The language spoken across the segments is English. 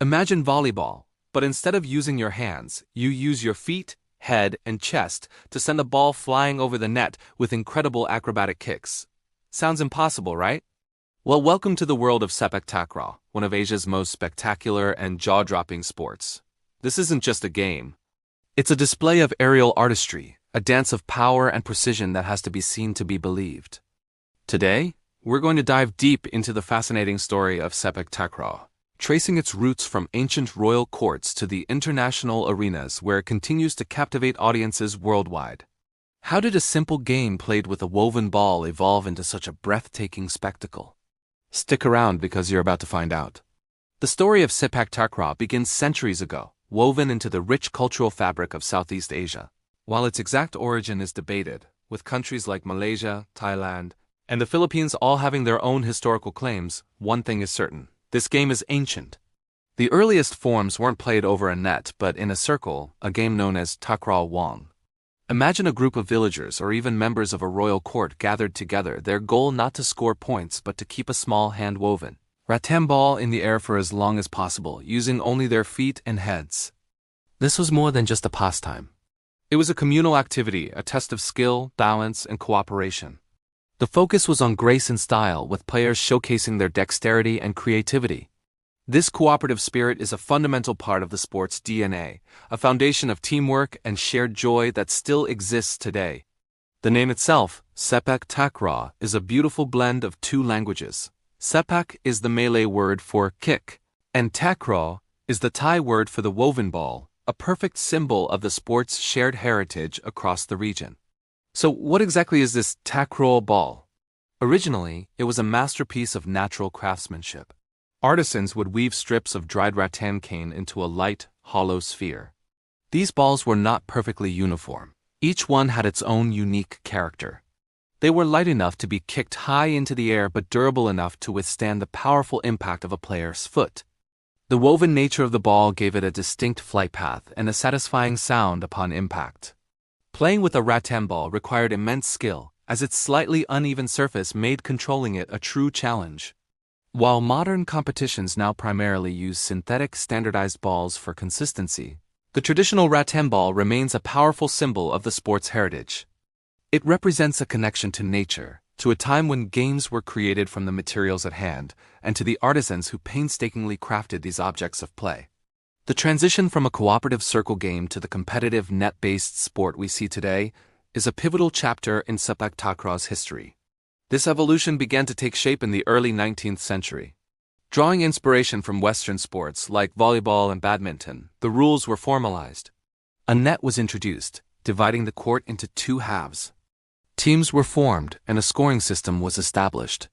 Imagine volleyball, but instead of using your hands, you use your feet, head, and chest to send a ball flying over the net with incredible acrobatic kicks. Sounds impossible, right? Well, welcome to the world of Sepak Takraw, one of Asia's most spectacular and jaw-dropping sports. This isn't just a game. It's a display of aerial artistry, a dance of power and precision that has to be seen to be believed. Today, we're going to dive deep into the fascinating story of Sepak Takraw, tracing its roots from ancient royal courts to the international arenas where it continues to captivate audiences worldwide. How did a simple game played with a woven ball evolve into such a breathtaking spectacle? Stick around because you're about to find out. The story of Sepak Takraw begins centuries ago, woven into the rich cultural fabric of Southeast Asia. While its exact origin is debated, with countries like Malaysia, Thailand, and the Philippines all having their own historical claims, one thing is certain: this game is ancient. The earliest forms weren't played over a net but in a circle, a game known as Takraw Wong. Imagine a group of villagers or even members of a royal court gathered together, their goal not to score points but to keep a small hand-woven rattan ball in the air for as long as possible, using only their feet and heads. This was more than just a pastime. It was a communal activity, a test of skill, balance, and cooperation. The focus was on grace and style, with players showcasing their dexterity and creativity. This cooperative spirit is a fundamental part of the sport's DNA, a foundation of teamwork and shared joy that still exists today. The name itself, Sepak Takraw, is a beautiful blend of two languages. Sepak is the Malay word for kick, and takraw is the Thai word for the woven ball, a perfect symbol of the sport's shared heritage across the region. So what exactly is this takraw ball? Originally, it was a masterpiece of natural craftsmanship. Artisans would weave strips of dried rattan cane into a light, hollow sphere. These balls were not perfectly uniform. Each one had its own unique character. They were light enough to be kicked high into the air but durable enough to withstand the powerful impact of a player's foot. The woven nature of the ball gave it a distinct flight path and a satisfying sound upon impact. Playing with a rattan ball required immense skill, as its slightly uneven surface made controlling it a true challenge. While modern competitions now primarily use synthetic standardized balls for consistency, the traditional rattan ball remains a powerful symbol of the sport's heritage. It represents a connection to nature, to a time when games were created from the materials at hand, and to the artisans who painstakingly crafted these objects of play. The transition from a cooperative circle game to the competitive net-based sport we see today is a pivotal chapter in Sepak Takraw's history. This evolution began to take shape in the early 19th century. Drawing inspiration from Western sports like volleyball and badminton, the rules were formalized. A net was introduced, dividing the court into two halves. Teams were formed and a scoring system was established.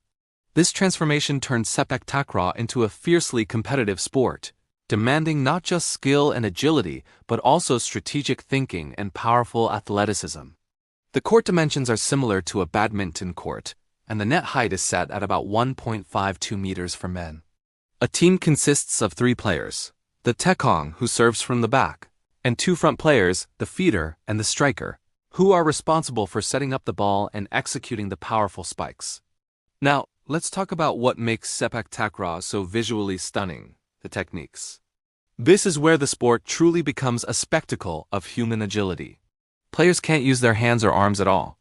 This transformation turned Sepak Takraw into a fiercely competitive sport, demanding not just skill and agility, but also strategic thinking and powerful athleticism. The court dimensions are similar to a badminton court, and the net height is set at about 1.52 meters for men. A team consists of 3 players, the tekong, who serves from the back, and 2 front players, the feeder and the striker, who are responsible for setting up the ball and executing the powerful spikes. Now, let's talk about what makes Sepak Takraw so visually stunning: the techniques. This is where the sport truly becomes a spectacle of human agility. Players can't use their hands or arms at all.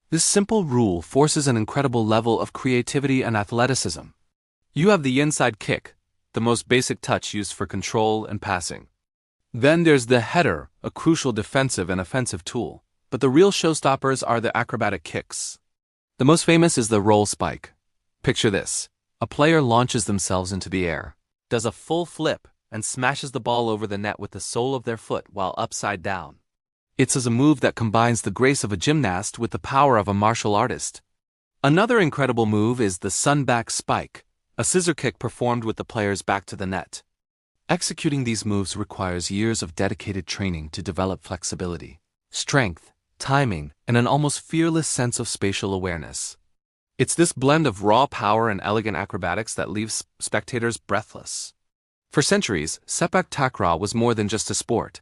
This simple rule forces an incredible level of creativity and athleticism. You have the inside kick, the most basic touch used for control and passing. Then there's the header, a crucial defensive and offensive tool. But the real showstoppers are the acrobatic kicks. The most famous is the roll spike. Picture this: a player launches themselves into the air, does a full flip, and smashes the ball over the net with the sole of their foot while upside down. It's a move that combines the grace of a gymnast with the power of a martial artist. Another incredible move is the sunback spike, a scissor kick performed with the player's back to the net. Executing these moves requires years of dedicated training to develop flexibility, strength, timing, and an almost fearless sense of spatial awareness. It's this blend of raw power and elegant acrobatics that leaves spectators breathless. For centuries, Sepak Takraw was more than just a sport.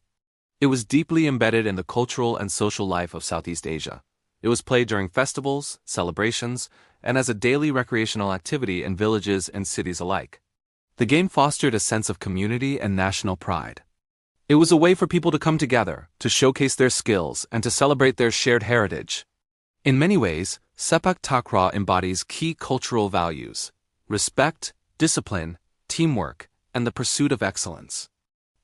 It was deeply embedded in the cultural and social life of Southeast Asia. It was played during festivals, celebrations, and as a daily recreational activity in villages and cities alike. The game fostered a sense of community and national pride. It was a way for people to come together, to showcase their skills, and to celebrate their shared heritage. In many ways, Sepak Takraw embodies key cultural values: respect, discipline, teamwork, and the pursuit of excellence.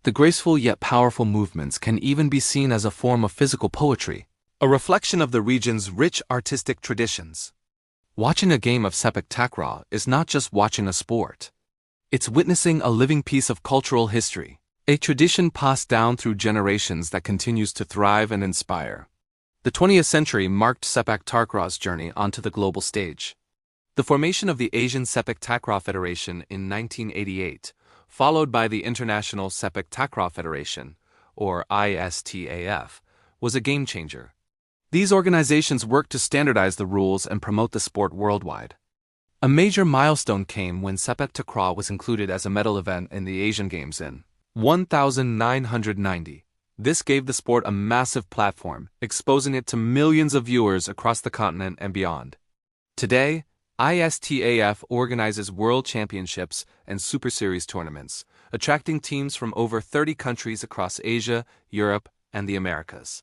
The graceful yet powerful movements can even be seen as a form of physical poetry, a reflection of the region's rich artistic traditions. Watching a game of Sepak Takraw is not just watching a sport. It's witnessing a living piece of cultural history, a tradition passed down through generations that continues to thrive and inspire. The 20th century marked Sepak Takraw's journey onto the global stage. The formation of the Asian Sepak Takraw Federation in 1988, followed by the International Sepak Takraw Federation, or ISTAF, was a game-changer. These organizations worked to standardize the rules and promote the sport worldwide. A major milestone came when Sepak Takraw was included as a medal event in the Asian Games in 1990. This gave the sport a massive platform, exposing it to millions of viewers across the continent and beyond. Today, ISTAF organizes world championships and Super Series tournaments, attracting teams from over 30 countries across Asia, Europe, and the Americas.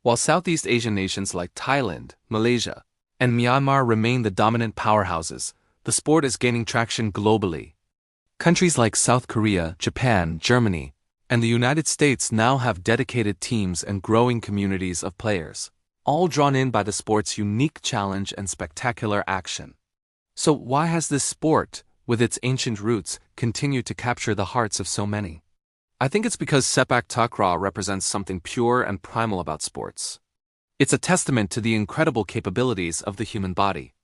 While Southeast Asian nations like Thailand, Malaysia, and Myanmar remain the dominant powerhouses, the sport is gaining traction globally. Countries like South Korea, Japan, Germany, and the United States now have dedicated teams and growing communities of players, all drawn in by the sport's unique challenge and spectacular action. So why has this sport, with its ancient roots, continued to capture the hearts of so many? I think it's because Sepak Takraw represents something pure and primal about sports. It's a testament to the incredible capabilities of the human body.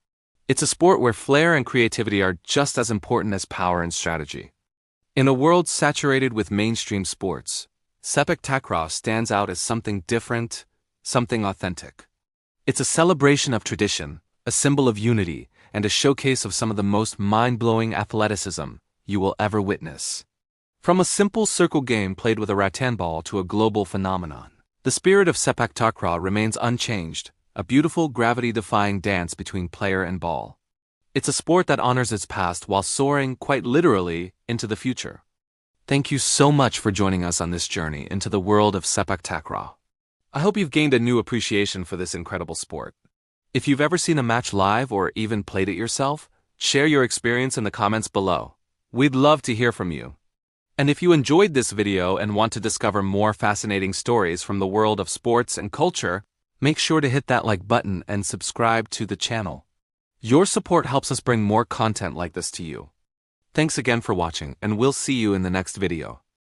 It's a sport where flair and creativity are just as important as power and strategy. In a world saturated with mainstream sports, Sepak Takraw stands out as something different, something authentic. It's a celebration of tradition, a symbol of unity, and a showcase of some of the most mind-blowing athleticism you will ever witness. From a simple circle game played with a rattan ball to a global phenomenon, the spirit of Sepak Takraw remains unchanged, a beautiful gravity-defying dance between player and ball. It's a sport that honors its past while soaring, quite literally, into the future. Thank you so much for joining us on this journey into the world of Sepak Takraw. I hope you've gained a new appreciation for this incredible sport. If you've ever seen a match live or even played it yourself, share your experience in the comments below. We'd love to hear from you. And if you enjoyed this video and want to discover more fascinating stories from the world of sports and culture, make sure to hit that like button and subscribe to the channel. Your support helps us bring more content like this to you. Thanks again for watching, and we'll see you in the next video.